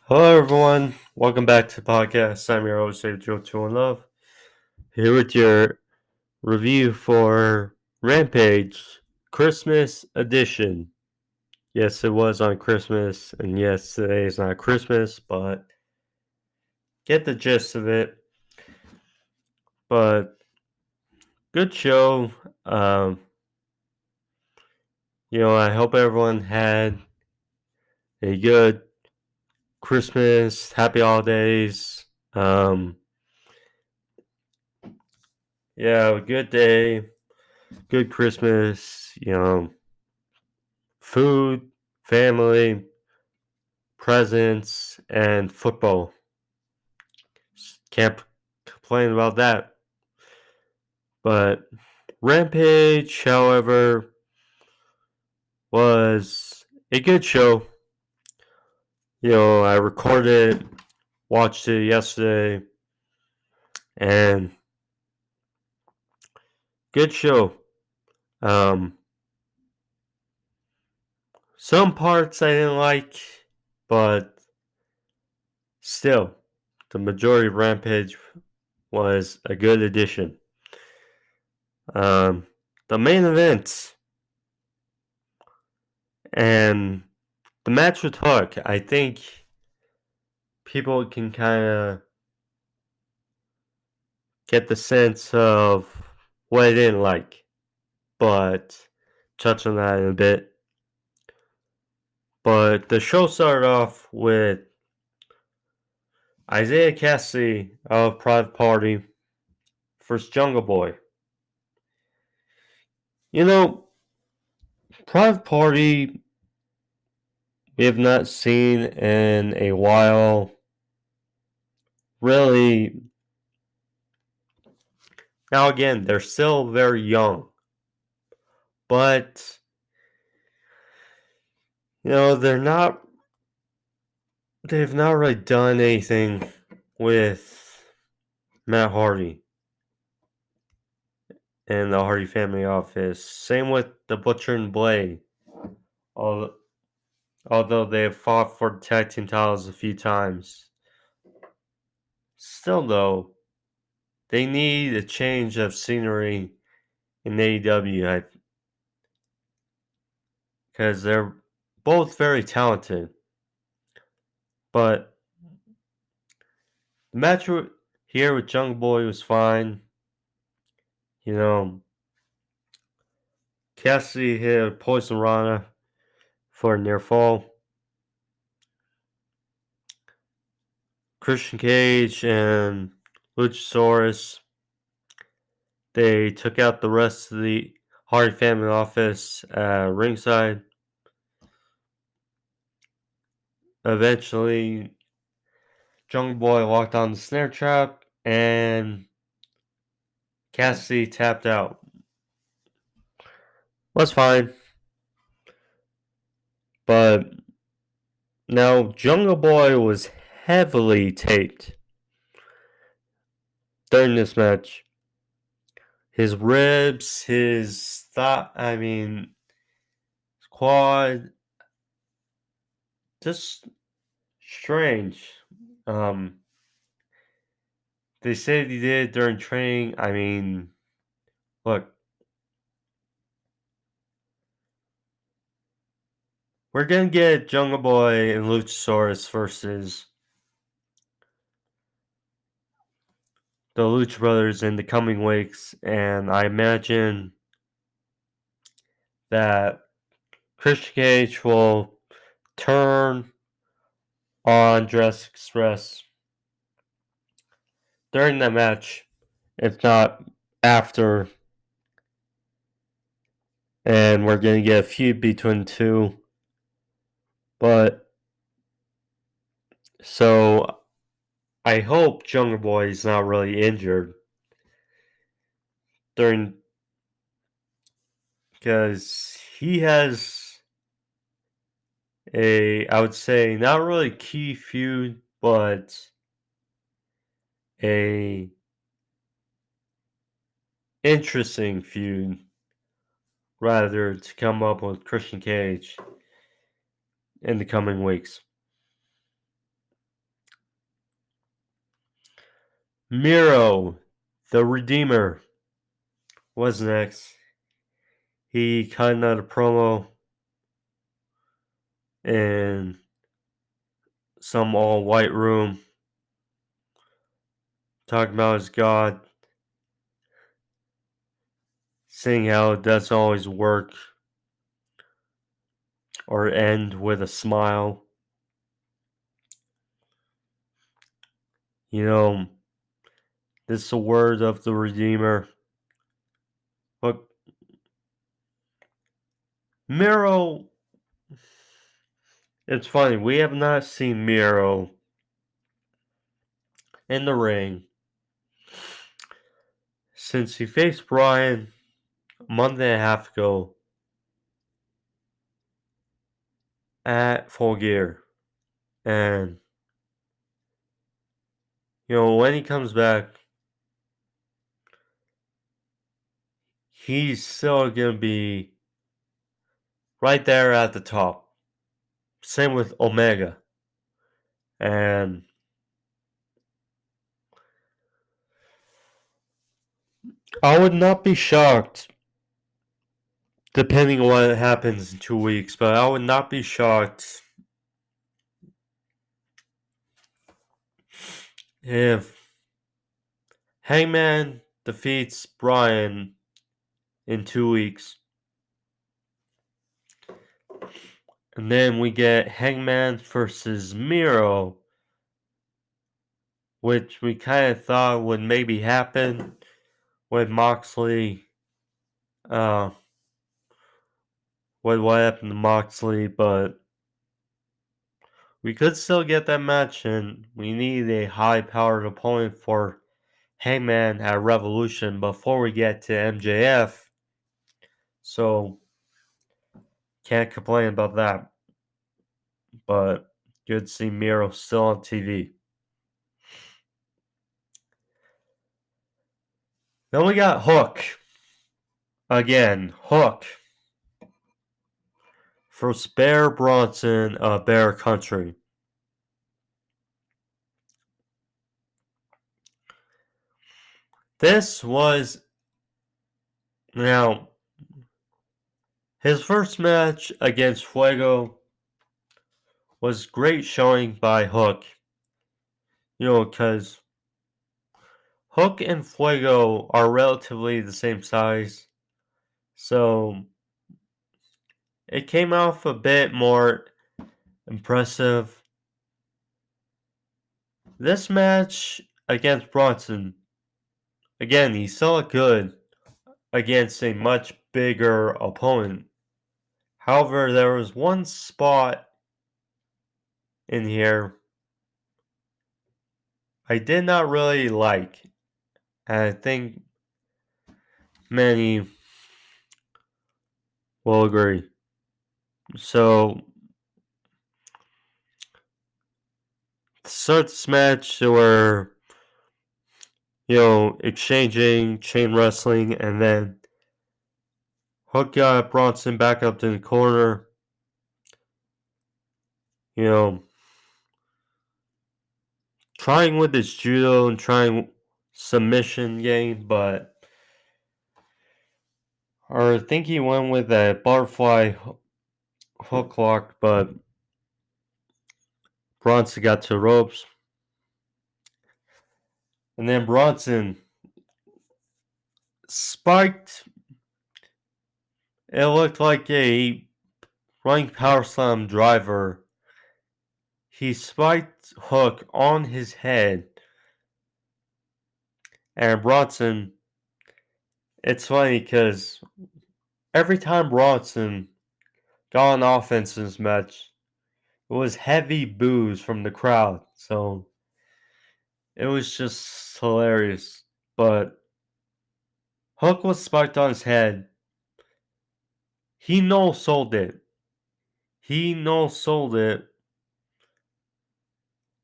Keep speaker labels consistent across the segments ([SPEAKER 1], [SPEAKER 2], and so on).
[SPEAKER 1] Hello, everyone. Welcome back to the podcast. I'm your host, Joe Two and Love, here with your review for Rampage Christmas Edition. Yes, it was on Christmas, and yes, today is not Christmas, but get the gist of it. But good show. Um, I hope everyone had a good Christmas, happy holidays. A good day, good Christmas. Food, family, presents, and football. Can't complain about that. But Rampage, however, was a good show. I recorded, watched it yesterday, and good show. Um, some parts I didn't like, but still, the majority of Rampage was a good addition. Um, the main event and the match with Hook, I think people can kind of get the sense of what I didn't like, but touch on that in a bit. But the show started off with Isiah Kassidy of Private Party versus Jungle Boy. You know, Private Party we have not seen in a while. Really, now again, they're still very young, but they've not really done anything with Matt Hardy and the Hardy family office. Same with the Butcher and Blade. Although they have fought for tag team titles a few times. Still though, they need a change of scenery in AEW because they're both very talented. But the match here with Jungle Boy was fine. You know, Cassidy hit a Poison Rana for a near fall. Christian Cage and Luchasaurus, they took out the rest of the Hardy family office at ringside. Eventually, Jungle Boy locked on the snare trap and Cassidy tapped out. Was fine. But now Jungle Boy was heavily taped during this match. His ribs, his quad, just strange. Um, they said he did it during training. Look, we're gonna get Jungle Boy and Luchasaurus versus the Lucha Brothers in the coming weeks, and I imagine that Christian Cage will turn on Jurassic Express during the match, if not after, and we're gonna get a feud between the two. But so I hope Jungle Boy is not really injured during because he has I would say not really key feud, but a interesting feud rather to come up with Christian Cage in the coming weeks. Miro, the Redeemer, was next. He cut another promo in some all-white room, talking about his God, saying how it doesn't always work or end with a smile. You know, this is the word of the Redeemer. But Miro, it's funny, we have not seen Miro in the ring since he faced Bryan a month and a half ago at Full Gear. And, when he comes back, he's still going to be right there at the top. Same with Omega. And I would not be shocked, depending on what happens in 2 weeks, but I would not be shocked if Hangman defeats Bryan in 2 weeks. And then we get Hangman versus Miro, which we kind of thought would maybe happen with Moxley. What happened to Moxley, but we could still get that match, and we need a high-powered opponent for Hangman at Revolution before we get to MJF. So, can't complain about that. But good to see Miro still on TV. Then we got Hook. Again, Hook. For Spare Bronson, Bear Country. This was, now, his first match against Fuego was great showing by Hook. Because Hook and Fuego are relatively the same size. So it came off a bit more impressive. This match against Bronson, again, he saw it good against a much bigger opponent. However, there was one spot in here I did not really like. And I think many will agree. So, to start this match, there were, exchanging, chain wrestling, and then Hook got Bronson back up to the corner. Trying with his judo and trying submission game, but I think he went with a butterfly hook lock, but Bronson got to ropes. And then Bronson spiked. It looked like a running power slam driver. He spiked Hook on his head. And Bronson, it's funny because every time Bronson got on offense in this match, it was heavy boos from the crowd. So it was just hilarious. But Hook was spiked on his head. He no-sold it.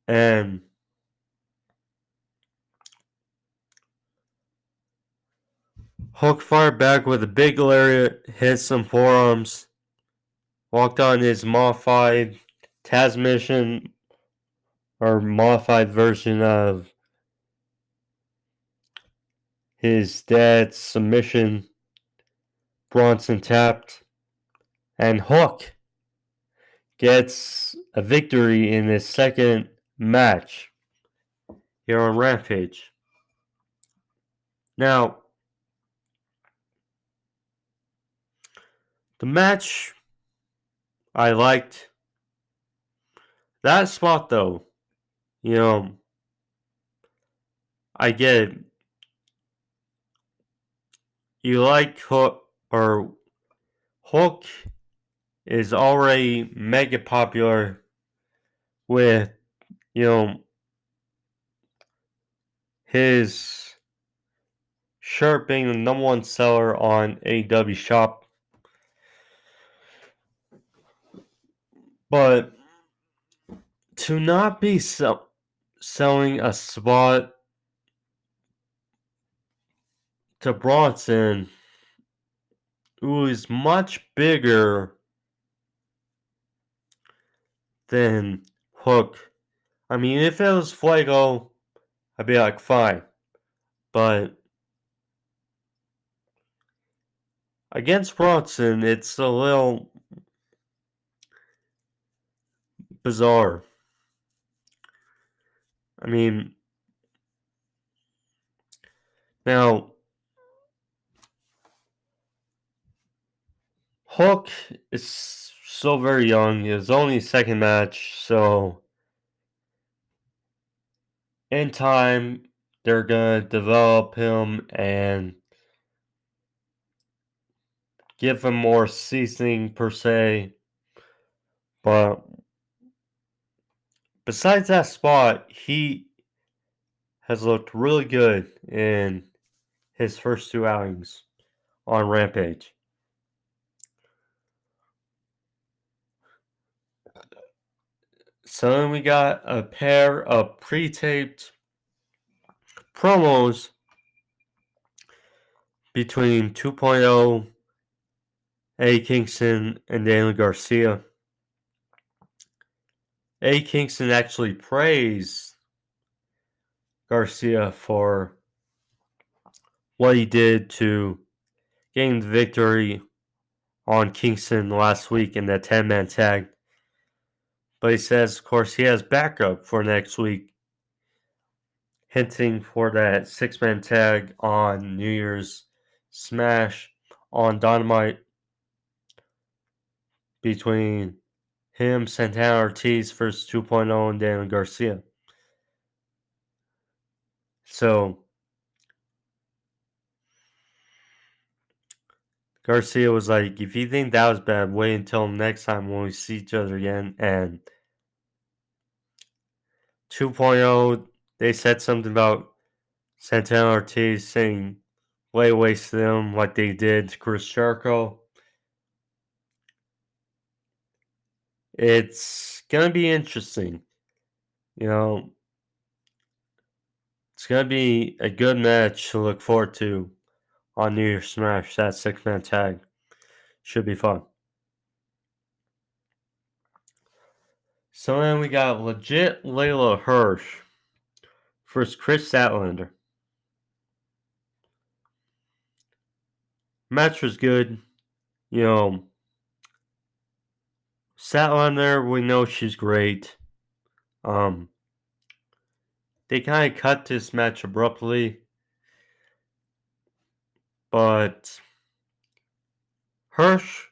[SPEAKER 1] And Hook fired back with a big lariat, hit some forearms, walked on his modified transmission or modified version of his dad's submission. Bronson tapped, and Hook gets a victory in his second match here on Rampage. Now, the match I liked. That spot, though, I get it. You like Hook, or Hook is already mega popular with, his shirt being the number one seller on AEW Shop. But to not be selling a spot to Bronson, who is much bigger than Hook. I mean, if it was Fuego, I'd be like, fine. But against Bronson, it's a little bizarre. I mean, now, Hook is so very young. It's only his second match, so in time, they're going to develop him and give him more seasoning, per se. But besides that spot, he has looked really good in his first two outings on Rampage. So then we got a pair of pre-taped promos between 2.0, Eddie Kingston, and Daniel Garcia. Eddie Kingston actually praised Garcia for what he did to gain the victory on Kingston last week in that 10-man tag. But he says, of course, he has backup for next week, hinting for that 6-man tag on New Year's Smash on Dynamite between him, Santana Ortiz versus 2.0, and Daniel Garcia. So Garcia was like, if you think that was bad, wait until next time when we see each other again. And 2.0, they said something about Santana Ortiz saying lay waste to them like they did to Chris Jericho. It's going to be interesting. It's going to be a good match to look forward to on New Year's Smash. That 6-man tag should be fun. So then we got legit Leyla Hirsch versus Kris Statlander. Match was good. Statlander, we know she's great. They kind of cut this match abruptly. But Hirsch,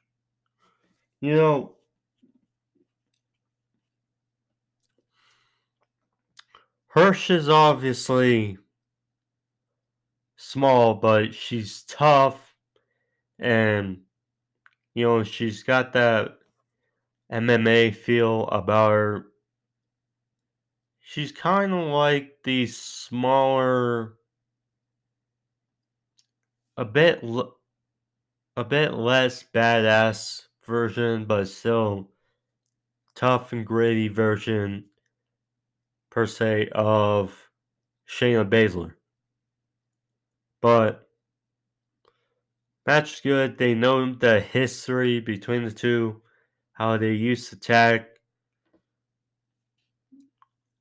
[SPEAKER 1] Hirsch is obviously small, but she's tough, and she's got that MMA feel about her. She's kind of like the smaller, a bit less badass version, but still tough and gritty version, per se, of Shayna Baszler. But match is good. They know the history between the two, how they used to tag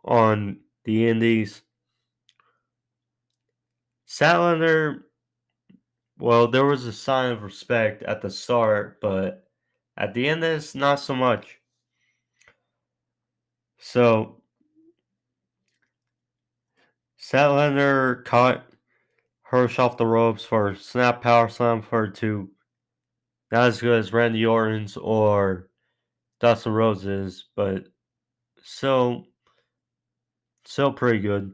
[SPEAKER 1] on the indies. Statlander, well, there was a sign of respect at the start, but at the end, it's not so much. So, Statlander caught Hirsch off the ropes for a snap power slam for 2. Not as good as Randy Orton's or Dustin Rhodes's, but still pretty good.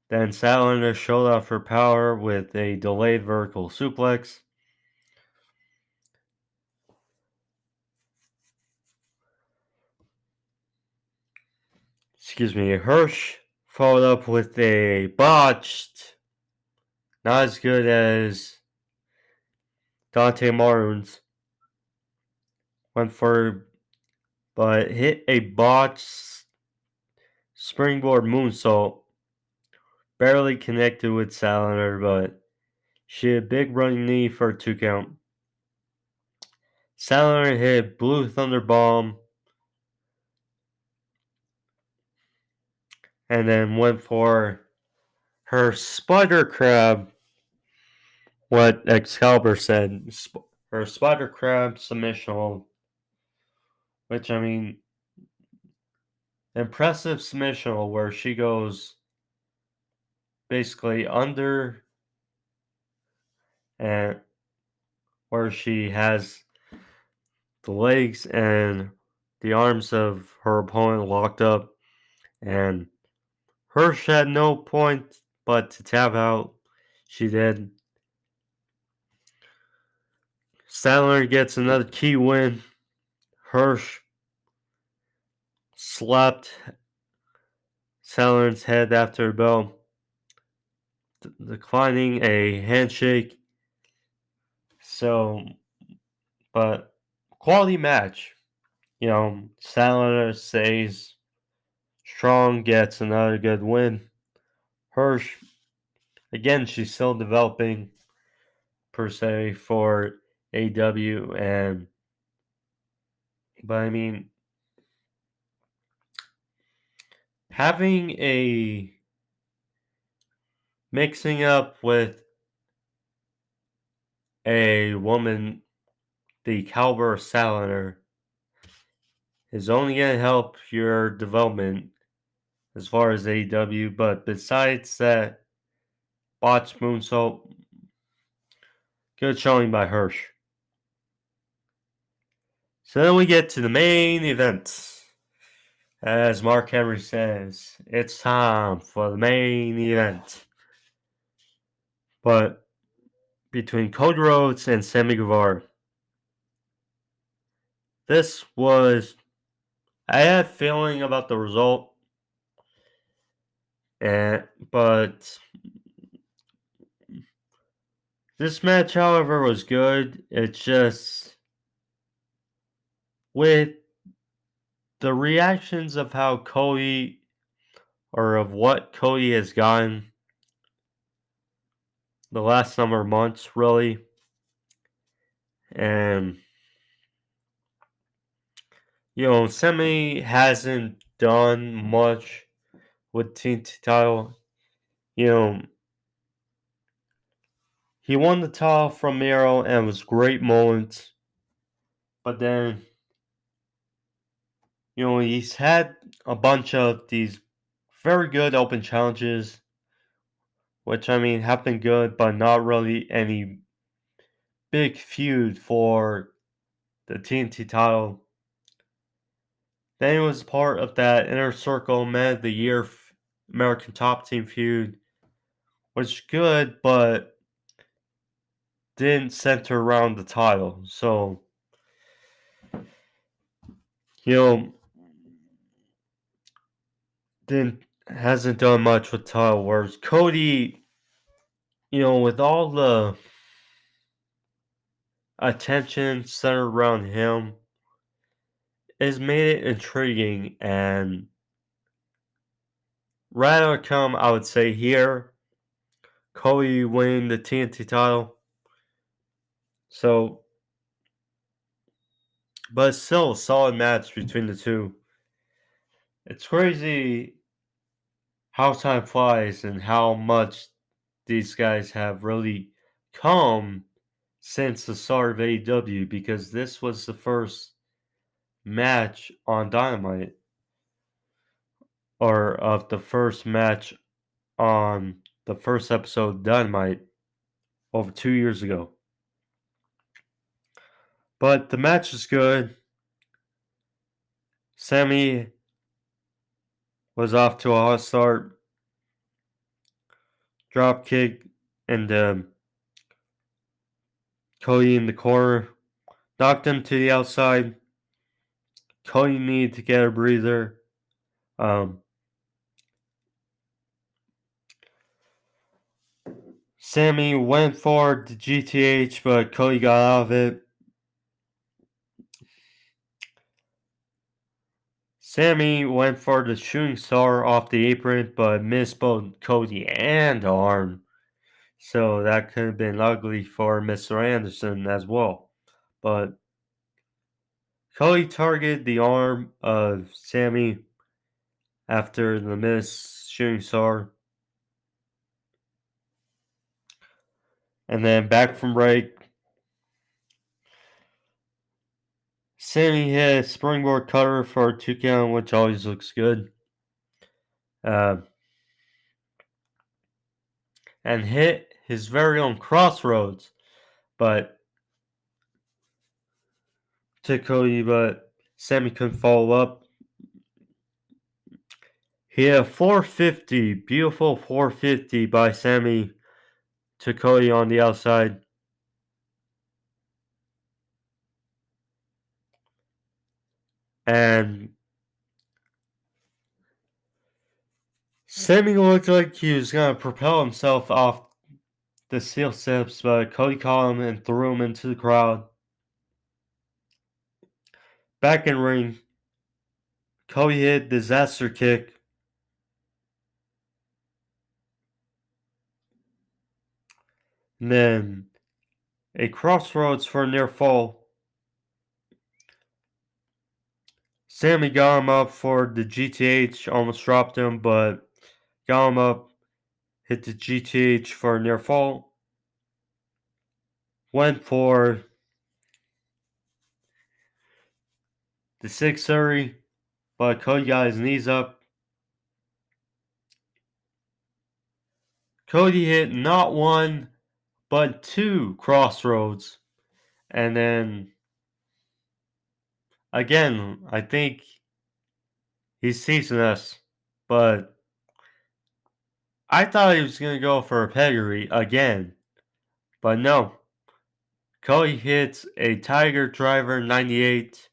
[SPEAKER 1] Then Statlander showed off her power with a delayed vertical suplex. Hirsch followed up with a botched, not as good as Dante Martin's. Went for, but hit a botched springboard moonsault. Barely connected with Statlander, but she had a big running knee for a 2 count. Statlander hit Blue Thunder Bomb and then went for her Spider Crab. What Excalibur said, her Spider Crab submission, which I mean, impressive submission where she goes basically under and where she has the legs and the arms of her opponent locked up, and Hirsch had no point but to tap out. She did. Statlander gets another key win. Hirsch slapped Statlander's head after a bell, declining a handshake. So, but quality match. Statlander stays strong, gets another good win. Hirsch, again, she's still developing per se for AEW, but I mean, having a mixing up with a woman the caliber of Statlander is only going to help your development as far as AEW. But besides that, botched moonsault, good showing by Hirsch. So then we get to the main event. As Mark Henry says, it's time for the main event. But between Cody Rhodes and Sammy Guevara, this was, I had a feeling about the result, but this match, however, was good. It's just with the reactions of how Cody, or of what Cody has gotten the last number of months, really. And, Sammy hasn't done much with TNT title. He won the title from Miro and it was great moments. But then, he's had a bunch of these very good open challenges, which I mean have been good, but not really any big feud for the TNT title. Then he was part of that Inner Circle Man of the Year American Top Team feud, which is good, but didn't center around the title. So, hasn't done much with title. Whereas Cody, with all the attention centered around him, has made it intriguing, and right outcome, I would say here, Cody winning the TNT title. So, but it's still a solid match between the two. It's crazy how time flies and how much these guys have really come since the start of AEW, because this was the first match on Dynamite, or of the first match on the first episode of Dynamite over 2 years ago. But the match is good. Sammy was off to a hot start. Drop kick and Cody in the corner. Knocked him to the outside. Cody needed to get a breather. Sammy went for the GTH, but Cody got out of it. Sammy went for the shooting star off the apron, but missed both Cody and the arm. So that could have been ugly for Mr. Anderson as well. But Cody targeted the arm of Sammy after the missed shooting star. And then back from break, Sammy hit a springboard cutter for a 2 count, which always looks good. And hit his very own Crossroads, but to Cody, but Sammy couldn't follow up. He had a 450, beautiful 450 by Sammy to Cody on the outside. And Sammy looked like he was going to propel himself off the steel steps, but Cody caught him and threw him into the crowd. Back in ring, Cody hit disaster kick. And then a crossroads for a near fall. Sammy got him up for the GTH, almost dropped him, but got him up, hit the GTH for a near fall. Went for the 630, but Cody got his knees up. Cody hit not one, but 2 crossroads. And then, again, I think he's teasing us, but I thought he was going to go for a pedigree again. But no. Cody hits a Tiger Driver 98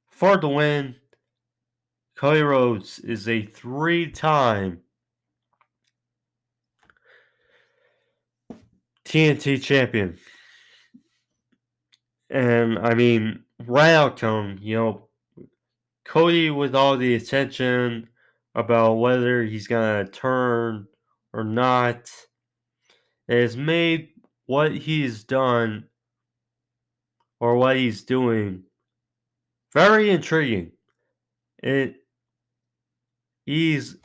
[SPEAKER 1] for the win. Cody Rhodes is a 3-time TNT champion. And I mean, right outcome, Cody with all the attention about whether he's going to turn or not, has made what he's done or what he's doing very intriguing. He's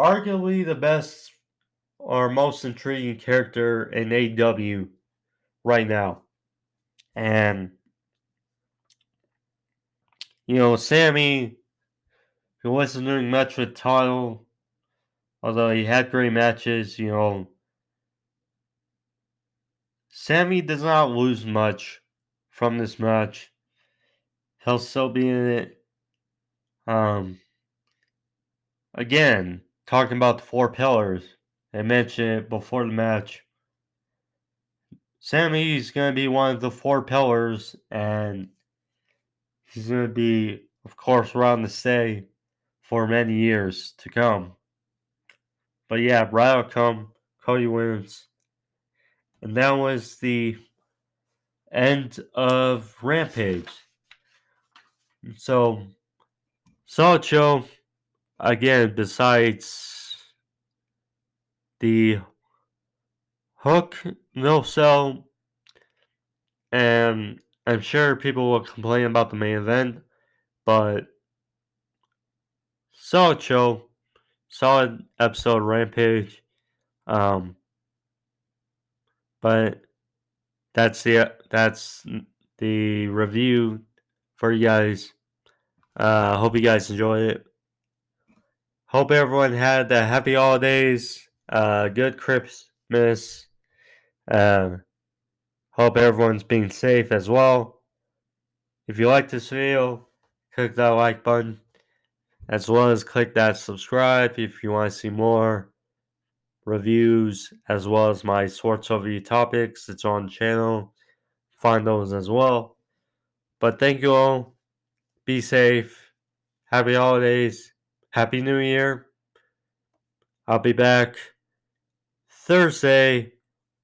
[SPEAKER 1] arguably the best or most intriguing character in AEW right now. And, Sammy, who wasn't doing much with title, although he had great matches, Sammy does not lose much from this match. He'll still be in it. Again, talking about the 4 pillars, I mentioned it before the match. Sammy's going to be one of the 4 pillars, and he's going to be, of course, around to stay for many years to come. But yeah, right outcome, Cody wins. And that was the end of Rampage. So, solid show. Again, besides the hook, no sell, and I'm sure people will complain about the main event, but solid show, solid episode of Rampage. But that's the review for you guys. Hope you guys enjoyed it. Hope everyone had a happy holidays. Good Christmas. Hope everyone's being safe as well. If you like this video, click that like button, as well as click that subscribe if you want to see more reviews, as well as my sports overview topics. It's on the channel. Find those as well. But thank you all. Be safe. Happy holidays. Happy New Year. I'll be back Thursday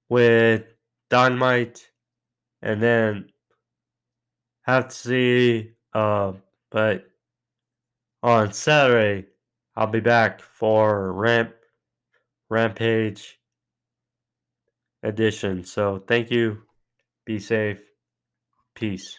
[SPEAKER 1] with Dynamite, and then have to see. But on Saturday, I'll be back for Rampage edition. So thank you. Be safe. Peace.